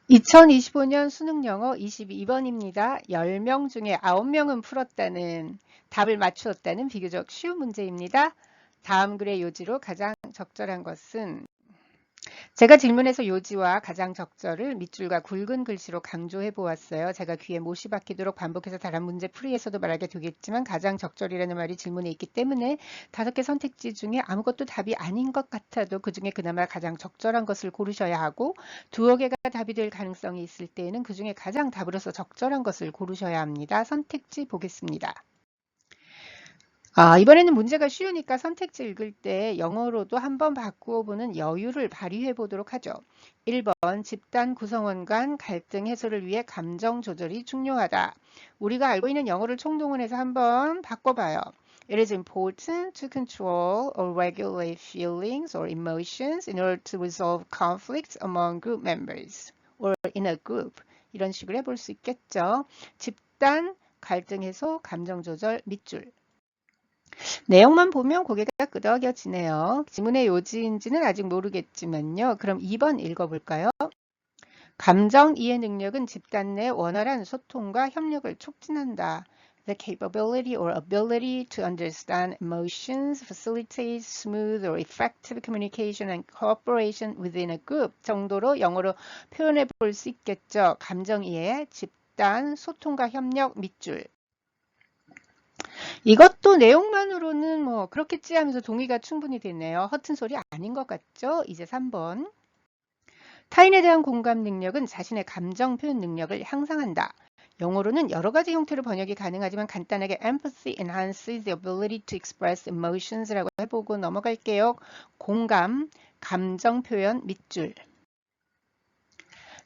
2025년 수능 영어 22번입니다. 10명 중에 9명은 풀었다는 답을 맞추었다는 비교적 쉬운 문제입니다. 다음 글의 요지로 가장 적절한 것은 제가 질문에서 요지와 가장 적절을 밑줄과 굵은 글씨로 강조해 보았어요. 제가 귀에 못이 박히도록 반복해서 다른 문제 풀이에서도 말하게 되겠지만 가장 적절이라는 말이 질문에 있기 때문에 5개 선택지 중에 아무것도 답이 아닌 것 같아도 그중에 그나마 가장 적절한 것을 고르셔야 하고 2개가 답이 될 가능성이 있을 때에는 그중에 가장 답으로서 적절한 것을 고르셔야 합니다. 선택지 보겠습니다. 이번에는 문제가 쉬우니까 선택지 읽을 때 영어로도 한번 바꾸어 보는 여유를 발휘해 보도록 하죠. 1번 집단 구성원 간 갈등 해소를 위해 감정 조절이 중요하다. 우리가 알고 있는 영어를 총동원해서 한번 바꿔봐요. It is important to control or regulate feelings or emotions in order to resolve conflicts among group members or in a group. 이런 식으로 해볼 수 있겠죠. 집단 갈등 해소, 감정 조절, 밑줄. 내용만 보면 고개가 끄덕여지네요. 지문의 요지인지는 아직 모르겠지만요. 그럼 2번 읽어볼까요? 감정 이해 능력은 집단 내 원활한 소통과 협력을 촉진한다. The capability or ability to understand emotions facilitates smooth or effective communication and cooperation within a group 정도로 영어로 표현해 볼 수 있겠죠. 감정 이해, 집단, 소통과 협력, 밑줄. 이것도 내용만으로는 뭐 그렇겠지 하면서 동의가 충분히 되네요. 허튼 소리 아닌 것 같죠? 이제 3번. 타인에 대한 공감 능력은 자신의 감정 표현 능력을 향상한다. 영어로는 여러 가지 형태로 번역이 가능하지만 간단하게 empathy enhances the ability to express emotions라고 해보고 넘어갈게요. 공감, 감정 표현, 밑줄.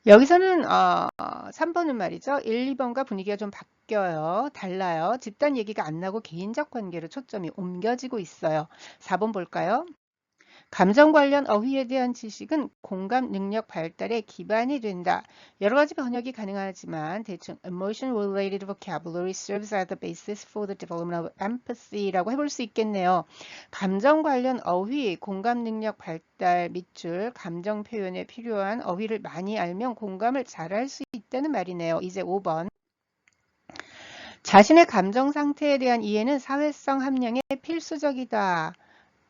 여기서는 3번은 말이죠. 1, 2번과 분위기가 좀 바뀌어요. 달라요. 집단 얘기가 안 나고 개인적 관계로 초점이 옮겨지고 있어요. 4번 볼까요? 감정 관련 어휘에 대한 지식은 공감 능력 발달의 기반이 된다. 여러 가지 번역이 가능하지만 대충 emotion related vocabulary serves as the basis for the development of empathy라고 해볼 수 있겠네요. 감정 관련 어휘, 공감 능력 발달 밑줄, 감정 표현에 필요한 어휘를 많이 알면 공감을 잘할 수 있다는 말이네요. 이제 5번. 자신의 감정 상태에 대한 이해는 사회성 함량에 필수적이다.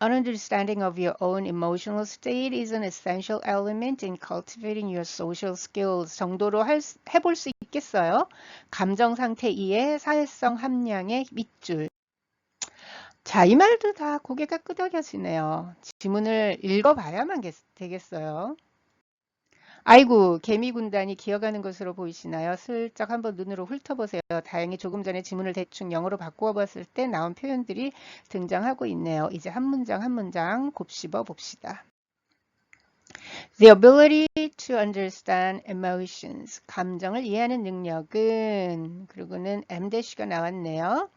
An understanding of your own emotional state is an essential element in cultivating your social skills 정도로 해볼 수 있겠어요? 감정 상태 이해, 사회성 함량의 밑줄. 자, 이 말도 다 고개가 끄덕여지네요. 지문을 읽어봐야만 되겠어요. 아이고, 개미 군단이 기어가는 것으로 보이시나요? 슬쩍 한번 눈으로 훑어보세요. 다행히 조금 전에 지문을 대충 영어로 바꾸어 봤을 때 나온 표현들이 등장하고 있네요. 이제 한 문장 한 문장 곱씹어 봅시다. The ability to understand emotions. 감정을 이해하는 능력은, 그리고는 M-가 나왔네요.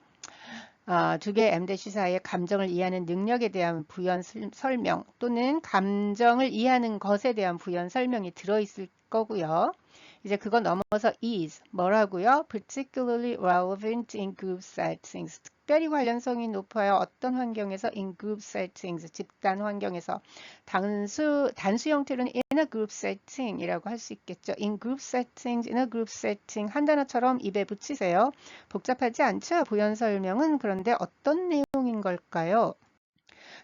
2개 M-C 사이에 감정을 이해하는 능력에 대한 부연 설명 또는 감정을 이해하는 것에 대한 부연 설명이 들어있을 거고요. 이제 그거 넘어서 is 뭐라고요? Particularly relevant in group settings. 특별히 관련성이 높아요. 어떤 환경에서? In group settings. 집단 환경에서. 단수 형태로는 in a group setting이라고 할 수 있겠죠. In group settings, in a group setting 한 단어처럼 입에 붙이세요. 복잡하지 않죠? 부연 설명은. 그런데 어떤 내용인 걸까요?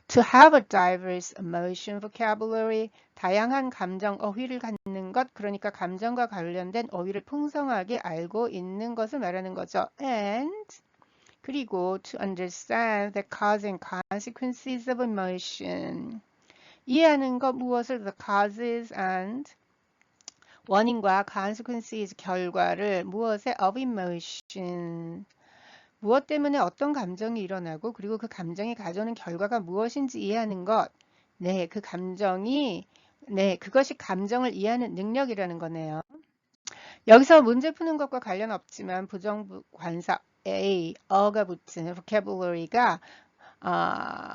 To have a diverse emotion vocabulary, 다양한 감정 어휘를 갖는 것, 그러니까 감정과 관련된 어휘를 풍성하게 알고 있는 것을 말하는 거죠. And 그리고 to understand the cause and consequences of emotion. 이해하는 것 무엇을 the causes and 원인과 consequences 결과를 무엇의 of emotion 무엇 때문에 어떤 감정이 일어나고 그리고 그 감정이 가져오는 결과가 무엇인지 이해하는 것. 네, 그 감정이 그것이 감정을 이해하는 능력이라는 거네요. 여기서 문제 푸는 것과 관련 없지만 부정부 관사 A, 어가 붙은 vocabulary가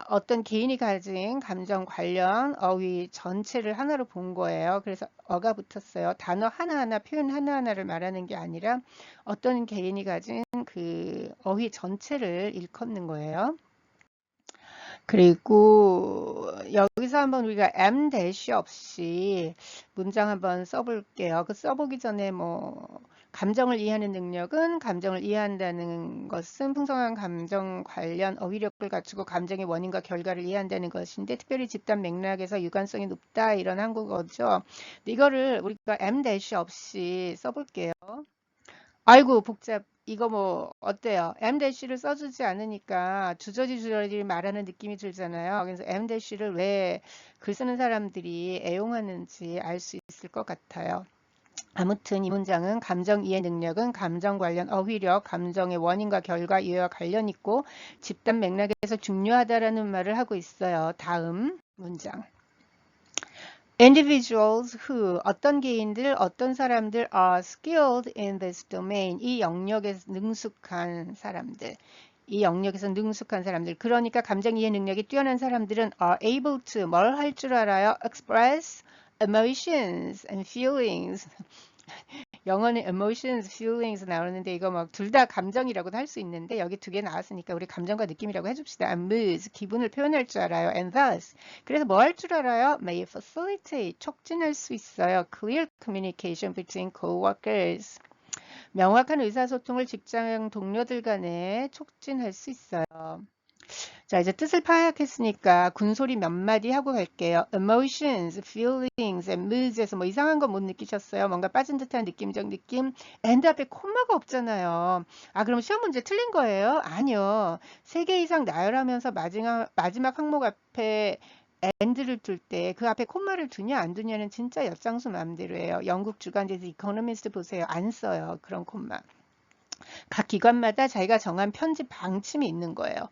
어떤 개인이 가진 감정 관련 어휘 전체를 하나로 본 거예요. 그래서 어가 붙었어요. 단어 하나하나, 표현 하나하나를 말하는 게 아니라 어떤 개인이 가진 그 어휘 전체를 일컫는 거예요. 그리고 여기서 한번 우리가 m 대시 없이 문장 한번 써볼게요. 그 써보기 전에 뭐 감정을 이해하는 능력은 감정을 이해한다는 것은 풍성한 감정 관련 어휘력을 갖추고 감정의 원인과 결과를 이해한다는 것인데 특별히 집단 맥락에서 유관성이 높다 이런 한국어죠. 이거를 우리가 m 대시 없이 써볼게요. 아이고 복잡. 이거 뭐 어때요? m-를 써주지 않으니까 주저리 말하는 느낌이 들잖아요. 그래서 m-를 왜 글 쓰는 사람들이 애용하는지 알 수 있을 것 같아요. 아무튼 이 문장은 감정 이해 능력은 감정 관련 어휘력, 감정의 원인과 결과 이해와 관련 있고 집단 맥락에서 중요하다라는 말을 하고 있어요. 다음 문장. Individuals who 어떤 개인들, 어떤 사람들 are skilled in this domain 이 영역에서 능숙한 사람들. 이 영역에서 능숙한 사람들. 그러니까 감정 이해 능력이 뛰어난 사람들은 are able to 뭘 할 줄 알아요? express emotions and feelings. 영어는 emotions, feelings 나오는데 이거 막 둘 다 감정이라고도 할 수 있는데 여기 두 개 나왔으니까 우리 감정과 느낌이라고 해줍시다. and moods, 기분을 표현할 줄 알아요. and thus, 그래서 뭐 할 줄 알아요? may facilitate, 촉진할 수 있어요. clear communication between co-workers. 명확한 의사소통을 직장 동료들 간에 촉진할 수 있어요. 자, 이제 뜻을 파악했으니까 군소리 몇 마디 하고 갈게요. emotions, feelings, and moods에서 뭐 이상한 거 못 느끼셨어요? 뭔가 빠진 듯한 느낌적 느낌? and 앞에 콤마가 없잖아요. 아, 그럼 시험 문제 틀린 거예요? 아니요. 3개 이상 나열하면서 마지막 항목 앞에 and를 둘 때 그 앞에 콤마를 두냐 안 두냐는 진짜 엿장수 마음대로예요. 영국 주간지에서 이코노미스트 보세요. 안 써요. 그런 콤마. 각 기관마다 자기가 정한 편집 방침이 있는 거예요.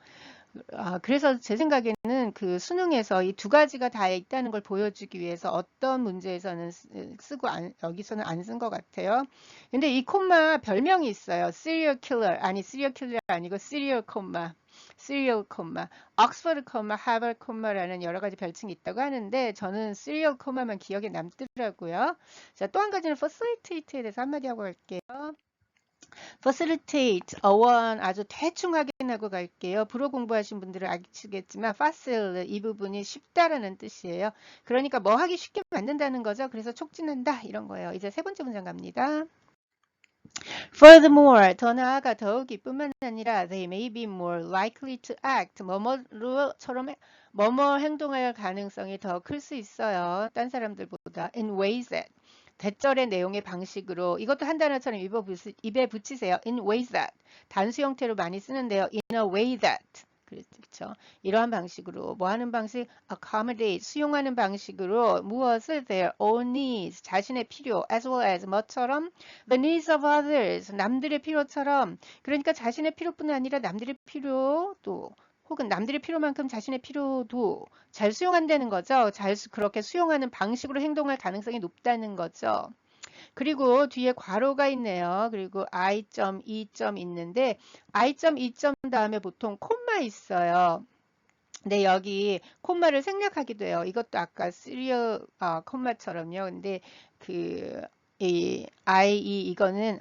그래서 제 생각에는 그 수능에서 이 두 가지가 다 있다는 걸 보여주기 위해서 어떤 문제에서는 쓰고 여기서는 안 쓴 것 같아요. 근데 이 콤마 별명이 있어요. serial killer 아니 serial killer 아니고 serial 콤마. serial 콤마, 옥스퍼드 콤마, 하버드 콤마라는 여러 가지 별칭이 있다고 하는데 저는 serial 콤마만 기억에 남더라고요. 자, 또 한 가지는 facilitate에 대해서 한마디 하고 갈게요. facilitate, 어원 아주 대충 확인하고 갈게요. 불어 공부하신 분들은 아시겠지만 facile 이 부분이 쉽다라는 뜻이에요. 그러니까 뭐 하기 쉽게 만든다는 거죠. 그래서 촉진한다 이런 거예요. 이제 세 번째 문장 갑니다. Furthermore, 더 나아가 더욱이 뿐만 아니라 they may be more likely to act 뭐뭐 행동할 가능성이 더 클 수 있어요. 딴 사람들보다 in ways that 대절의 내용의 방식으로 이것도 한 단어처럼 입에 붙이세요. in ways that 단수 형태로 많이 쓰는데요. in a way that 그렇죠. 이러한 방식으로 뭐 하는 방식? accommodate 수용하는 방식으로 무엇을 their own needs 자신의 필요 as well as 뭐처럼 the needs of others 남들의 필요처럼 그러니까 자신의 필요뿐 아니라 남들의 필요도 혹은 남들의 필요만큼 자신의 필요도 잘 수용한다는 거죠. 그렇게 수용하는 방식으로 행동할 가능성이 높다는 거죠. 그리고 뒤에 괄호가 있네요. 그리고 I.E. 있는데 I.E. 다음에 보통 콤마 있어요. 근데 여기 콤마를 생략하기도 해요. 이것도 아까 시리얼 콤마처럼요. 근데 이 IE 이거는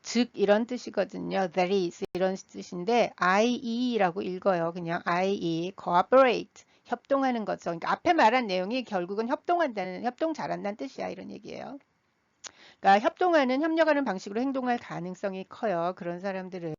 즉 이런 뜻이거든요. That is 이런 뜻인데 IE라고 읽어요. 그냥 IE cooperate 협동하는 거죠. 그러니까 앞에 말한 내용이 결국은 협동 잘한다는 뜻이야. 이런 얘기예요. 그러니까 협력하는 방식으로 행동할 가능성이 커요. 그런 사람들은.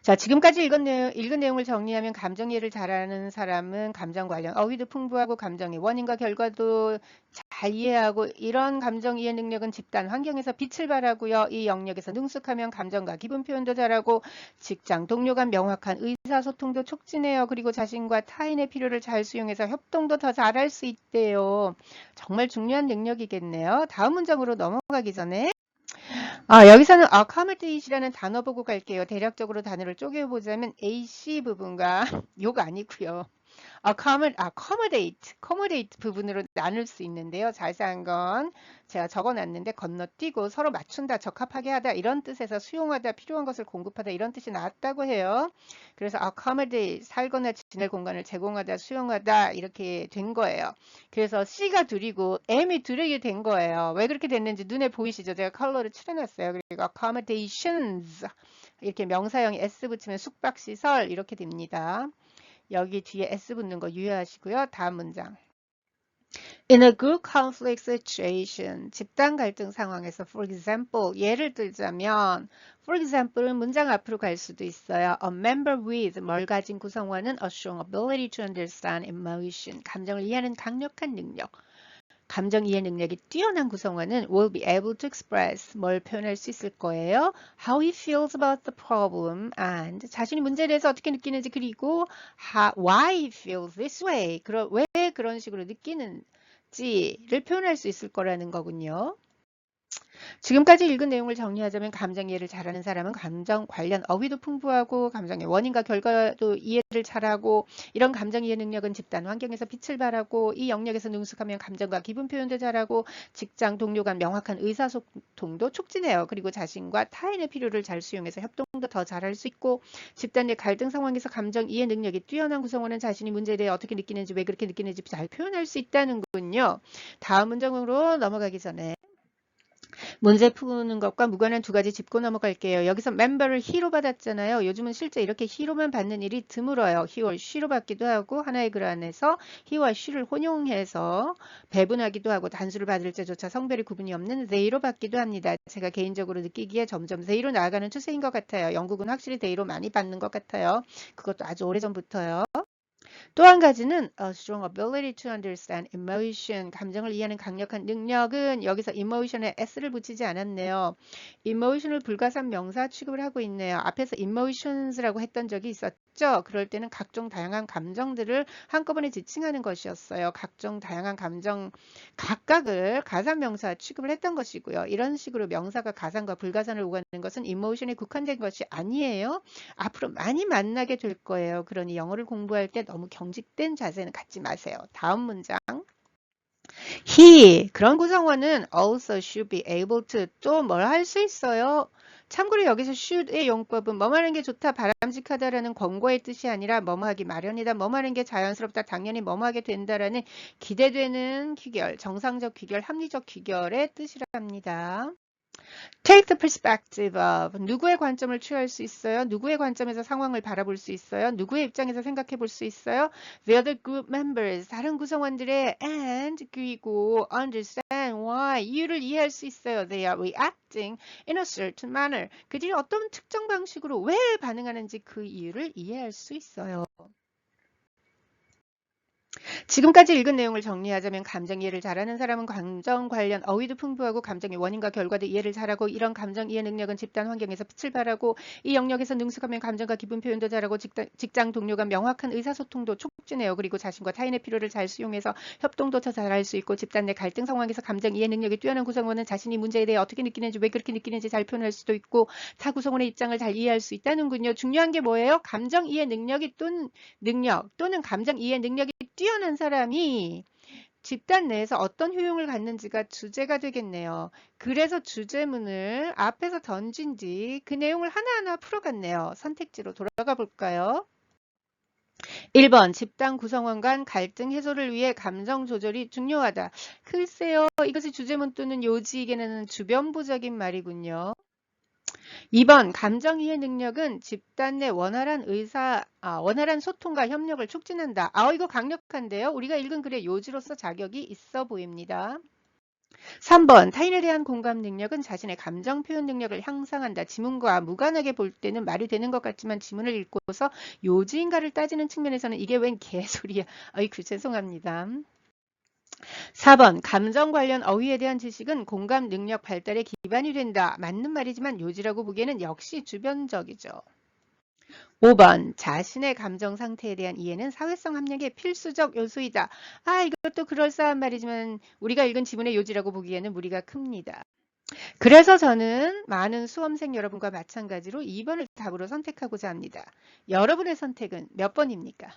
자, 지금까지 읽은 내용을 정리하면 감정 이해를 잘하는 사람은 감정 관련 어휘도 풍부하고 감정의 원인과 결과도 잘 이해하고 이런 감정 이해 능력은 집단 환경에서 빛을 발하고요. 이 영역에서 능숙하면 감정과 기분 표현도 잘하고 직장 동료 간 명확한 의사소통도 촉진해요. 그리고 자신과 타인의 필요를 잘 수용해서 협동도 더 잘할 수 있대요. 정말 중요한 능력이겠네요. 다음 문장으로 넘어가기 전에 여기서는 accommodate이라는 단어 보고 갈게요. 대략적으로 단어를 쪼개보자면 AC 부분과 욕 아니고요. accommodate 부분으로 나눌 수 있는데요. 자세한 건 제가 적어놨는데 건너뛰고 서로 맞춘다, 적합하게 하다 이런 뜻에서 수용하다, 필요한 것을 공급하다 이런 뜻이 나왔다고 해요. 그래서 accommodate, 살거나 지낼 공간을 제공하다, 수용하다 이렇게 된 거예요. 그래서 C가 둘이고 M이 둘이 된 거예요. 왜 그렇게 됐는지 눈에 보이시죠? 제가 컬러를 칠해놨어요. 그리고 accommodations 이렇게 명사형에 s 붙이면 숙박시설 이렇게 됩니다. 여기 뒤에 s 붙는 거 유의하시고요. 다음 문장. In a group conflict situation, 집단 갈등 상황에서, for example, 예를 들자면, for example은 문장 앞으로 갈 수도 있어요. A member with, 뭘 가진 구성원은 a strong ability to understand emotion, 감정을 이해하는 강력한 능력. 감정 이해 능력이 뛰어난 구성원은 will be able to express, 뭘 표현할 수 있을 거예요. How he feels about the problem and 자신이 문제에 대해서 어떻게 느끼는지 그리고 why he feels this way, 왜 그런 식으로 느끼는지를 표현할 수 있을 거라는 거군요. 지금까지 읽은 내용을 정리하자면 감정 이해를 잘하는 사람은 감정 관련 어휘도 풍부하고 감정의 원인과 결과도 이해를 잘하고 이런 감정 이해 능력은 집단 환경에서 빛을 발하고 이 영역에서 능숙하면 감정과 기분 표현도 잘하고 직장 동료 간 명확한 의사소통도 촉진해요. 그리고 자신과 타인의 필요를 잘 수용해서 협동도 더 잘할 수 있고 집단 내 갈등 상황에서 감정 이해 능력이 뛰어난 구성원은 자신이 문제에 대해 어떻게 느끼는지 왜 그렇게 느끼는지 잘 표현할 수 있다는군요. 다음 문장으로 넘어가기 전에 문제 푸는 것과 무관한 두 가지 짚고 넘어갈게요. 여기서 멤버를 he로 받았잖아요. 요즘은 실제 이렇게 he로만 받는 일이 드물어요. he or she로 받기도 하고 하나의 글 안에서 he와 she를 혼용해서 배분하기도 하고 단수를 받을 때조차 성별이 구분이 없는 they로 받기도 합니다. 제가 개인적으로 느끼기에 점점 they로 나아가는 추세인 것 같아요. 영국은 확실히 they로 많이 받는 것 같아요. 그것도 아주 오래전부터요. 또 한 가지는 a strong ability to understand emotion, 감정을 이해하는 강력한 능력은 여기서 emotion에 s를 붙이지 않았네요. emotion을 불가산 명사 취급을 하고 있네요. 앞에서 emotions라고 했던 적이 있었죠. 그럴 때는 각종 다양한 감정들을 한꺼번에 지칭하는 것이었어요. 각종 다양한 감정 각각을 가산 명사 취급을 했던 것이고요. 이런 식으로 명사가 가산과 불가산을 오가는 것은 emotion에 국한된 것이 아니에요. 앞으로 많이 만나게 될 거예요. 그러니 영어를 공부할 때 너무 경직된 자세는 갖지 마세요. 다음 문장. He, 그런 구성원은 also should be able to, 또 뭘 할 수 있어요. 참고로 여기서 should의 용법은 뭐뭐 하는 게 좋다, 바람직하다라는 권고의 뜻이 아니라 뭐뭐 하기 마련이다, 뭐뭐 하는 게 자연스럽다, 당연히 뭐뭐 하게 된다라는 기대되는 귀결, 정상적 귀결, 합리적 귀결의 뜻이랍니다. Take the perspective of 누구의 관점을 취할 수 있어요? 누구의 관점에서 상황을 바라볼 수 있어요? 누구의 입장에서 생각해 볼 수 있어요? The other group members 다른 구성원들의 and 그리고 understand why 이유를 이해할 수 있어요. They are reacting in a certain manner. 그들이 어떤 특정 방식으로 왜 반응하는지 그 이유를 이해할 수 있어요. 지금까지 읽은 내용을 정리하자면 감정 이해를 잘하는 사람은 감정 관련 어휘도 풍부하고 감정의 원인과 결과도 이해를 잘하고 이런 감정 이해 능력은 집단 환경에서 빛을 발하고 이 영역에서 능숙하면 감정과 기분 표현도 잘하고 직장 동료 간 명확한 의사소통도 촉진해요. 그리고 자신과 타인의 필요를 잘 수용해서 협동도 더 잘할 수 있고 집단 내 갈등 상황에서 감정 이해 능력이 뛰어난 구성원은 자신이 문제에 대해 어떻게 느끼는지 왜 그렇게 느끼는지 잘 표현할 수도 있고 타 구성원의 입장을 잘 이해할 수 있다는군요. 중요한 게 뭐예요? 감정 이해 능력이 능력 또는 감정 이해 능력이 뛰어난 사람이 집단 내에서 어떤 효용을 갖는지가 주제가 되겠네요. 그래서 주제문을 앞에서 던진 뒤 그 내용을 하나하나 풀어갔네요. 선택지로 돌아가 볼까요? 1번 집단 구성원 간 갈등 해소를 위해 감정 조절이 중요하다. 글쎄요. 이것이 주제문 또는 요지에게는 주변부적인 말이군요. 2번 감정 이해 능력은 집단 내 원활한 소통과 협력을 촉진한다. 이거 강력한데요. 우리가 읽은 글의 요지로서 자격이 있어 보입니다. 3번 타인에 대한 공감 능력은 자신의 감정 표현 능력을 향상한다. 지문과 무관하게 볼 때는 말이 되는 것 같지만 지문을 읽고서 요지인가를 따지는 측면에서는 이게 웬 개소리야. 아이고 죄송합니다. 4번 감정 관련 어휘에 대한 지식은 공감 능력 발달의 기반이 된다. 맞는 말이지만 요지라고 보기에는 역시 주변적이죠. 5번 자신의 감정 상태에 대한 이해는 사회성 함량의 필수적 요소이다. 이것도 그럴싸한 말이지만 우리가 읽은 지문의 요지라고 보기에는 무리가 큽니다. 그래서 저는 많은 수험생 여러분과 마찬가지로 2번을 답으로 선택하고자 합니다. 여러분의 선택은 몇 번입니까?